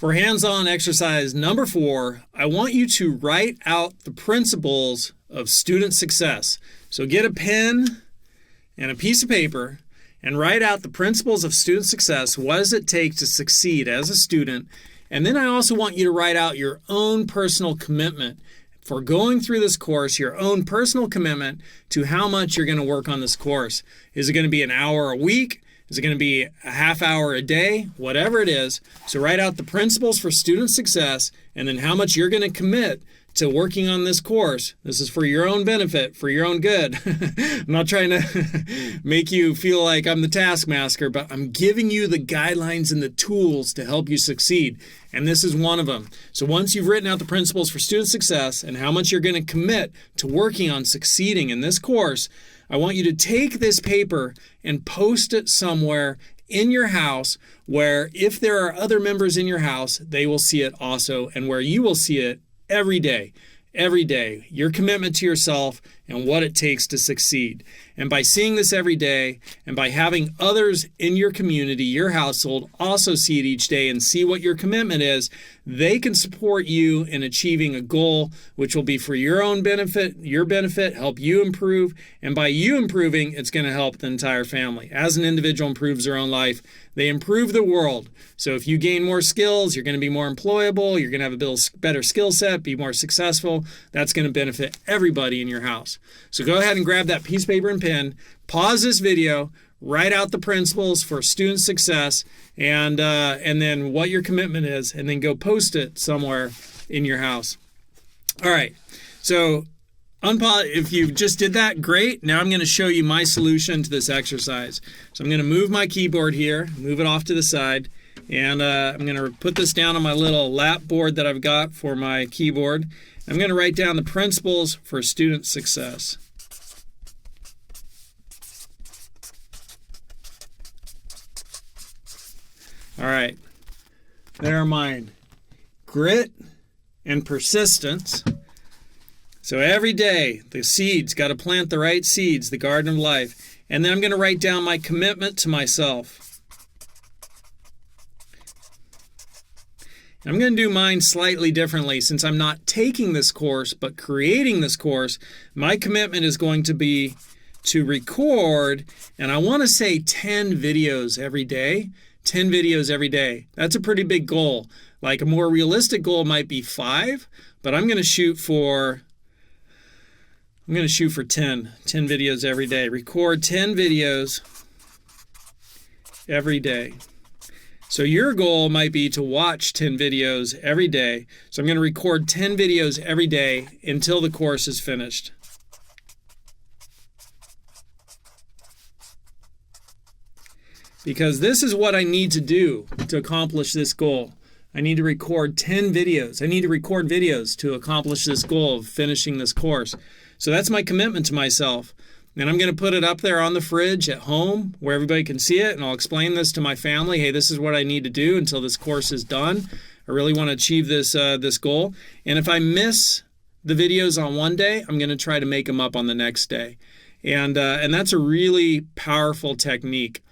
For hands-on exercise number 4, I want you to write out the principles of student success. So get a pen and a piece of paper and write out the principles of student success. What does it take to succeed as a student? And then I also want you to write out your own personal commitment for going through this course, your own personal commitment to how much you're going to work on this course. Is it going to be an hour a week? Is it going to be a half hour a day? Whatever it is. So write out the principles for student success and then how much you're going to commit to working on this course. This is for your own benefit, for your own good. I'm not trying to make you feel like I'm the taskmaster, but I'm giving you the guidelines and the tools to help you succeed. And this is one of them. So once you've written out the principles for student success and how much you're going to commit to working on succeeding in this course, I want you to take this paper and post it somewhere in your house where if there are other members in your house, they will see it also, and where you will see it every day. Every day, your commitment to yourself and what it takes to succeed. And by seeing this every day and by having others in your community, your household, also see it each day and see what your commitment is, they can support you in achieving a goal which will be for your own benefit, help you improve. And by you improving, it's going to help the entire family. As an individual improves their own life, they improve the world. So if you gain more skills, you're going to be more employable, you're going to have a better skill set, be more successful. That's going to benefit everybody in your house. So go ahead and grab that piece of paper and pen, pause this video, write out the principles for student success, and then what your commitment is, and then go post it somewhere in your house. All right, so if you just did that, great. Now I'm going to show you my solution to this exercise. So I'm going to move my keyboard here, move it off to the side, and I'm going to put this down on my little lap board that I've got for my keyboard. I'm going to write down the principles for student success. All right, there are mine. Grit and persistence. So every day, the seeds, got to plant the right seeds, the garden of life. And then I'm going to write down my commitment to myself. I'm going to do mine slightly differently. Since I'm not taking this course, but creating this course, my commitment is going to be to record, and I want to say 10 videos every day. 10 videos every day. That's a pretty big goal. Like a more realistic goal might be 5, but I'm going to shoot for 10 videos every day. Record 10 videos every day. So your goal might be to watch 10 videos every day. So I'm going to record 10 videos every day until the course is finished. Because this is what I need to do to accomplish this goal. I need to record 10 videos. I need to record videos to accomplish this goal of finishing this course. So that's my commitment to myself. And I'm going to put it up there on the fridge at home where everybody can see it. And I'll explain this to my family. Hey, this is what I need to do until this course is done. I really want to achieve this goal. And if I miss the videos on one day, I'm going to try to make them up on the next day. And that's a really powerful technique.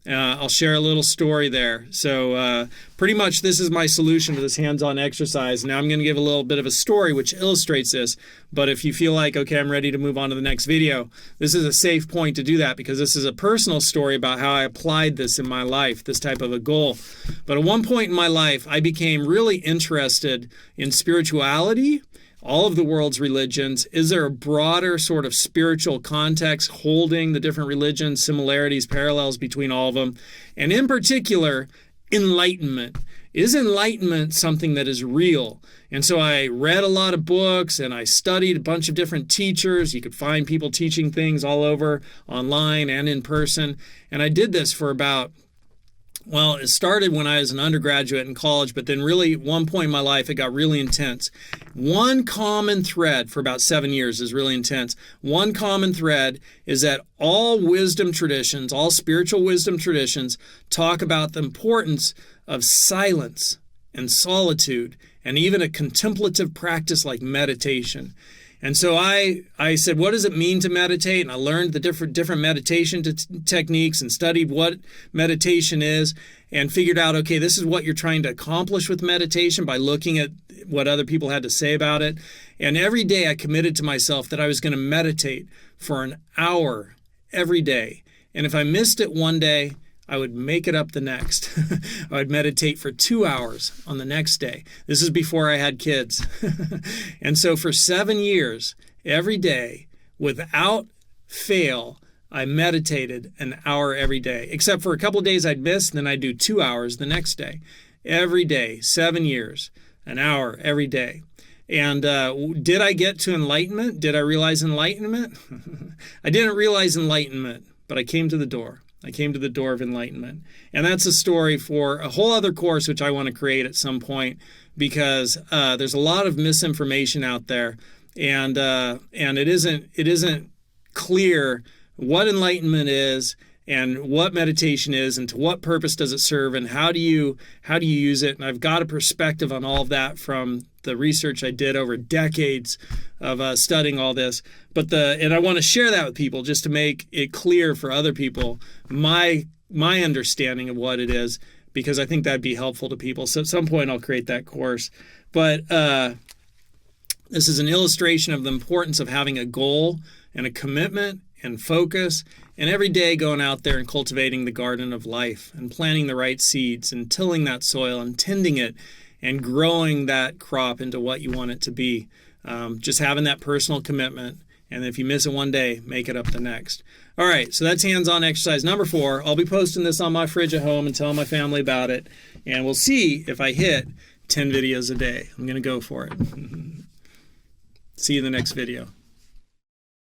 I'll share a little story there. So pretty much this is my solution to this hands-on exercise. Now I'm going to give a little bit of a story which illustrates this. But if you feel like, okay, I'm ready to move on to the next video, this is a safe point to do that because this is a personal story about how I applied this in my life, this type of a goal. But at one point in my life, I became really interested in spirituality, all of the world's religions. Is there a broader sort of spiritual context holding the different religions, similarities, parallels between all of them? And in particular, enlightenment. Is enlightenment something that is real? And so I read a lot of books and I studied a bunch of different teachers. You could find people teaching things all over, online and in person. And I did this for it started when I was an undergraduate in college, but then really at one point in my life, it got really intense. One common thread for about 7 years is really intense. One common thread is that all wisdom traditions, all spiritual wisdom traditions talk about the importance of silence and solitude and even a contemplative practice like meditation. And so I said, what does it mean to meditate? And I learned the different meditation techniques and studied what meditation is and figured out, okay, this is what you're trying to accomplish with meditation by looking at what other people had to say about it. And every day I committed to myself that I was going to meditate for an hour every day. And if I missed it one day, I would make it up the next. I would meditate for 2 hours on the next day. This is before I had kids. And so for 7 years, every day, without fail, I meditated an hour every day, except for a couple of days I'd miss, then I'd do 2 hours the next day. Every day, 7 years, an hour every day. And did I get to enlightenment? Did I realize enlightenment? I didn't realize enlightenment, but I came to the door. I came to the door of enlightenment. And that's a story for a whole other course, which I want to create at some point, because there's a lot of misinformation out there, and it isn't clear what enlightenment is and what meditation is and to what purpose does it serve and how do you use it. And I've got a perspective on all of that from the research I did over decades of studying all this. And I want to share that with people just to make it clear for other people my understanding of what it is, because I think that'd be helpful to people. So at some point I'll create that course. But this is an illustration of the importance of having a goal and a commitment and focus, and every day going out there and cultivating the garden of life and planting the right seeds and tilling that soil and tending it and growing that crop into what you want it to be. Just having that personal commitment, and if you miss it one day, make it up the next. All right, so that's hands-on exercise number 4. I'll be posting this on my fridge at home and telling my family about it, and we'll see if I hit 10 videos a day. I'm going to go for it. See you in the next video.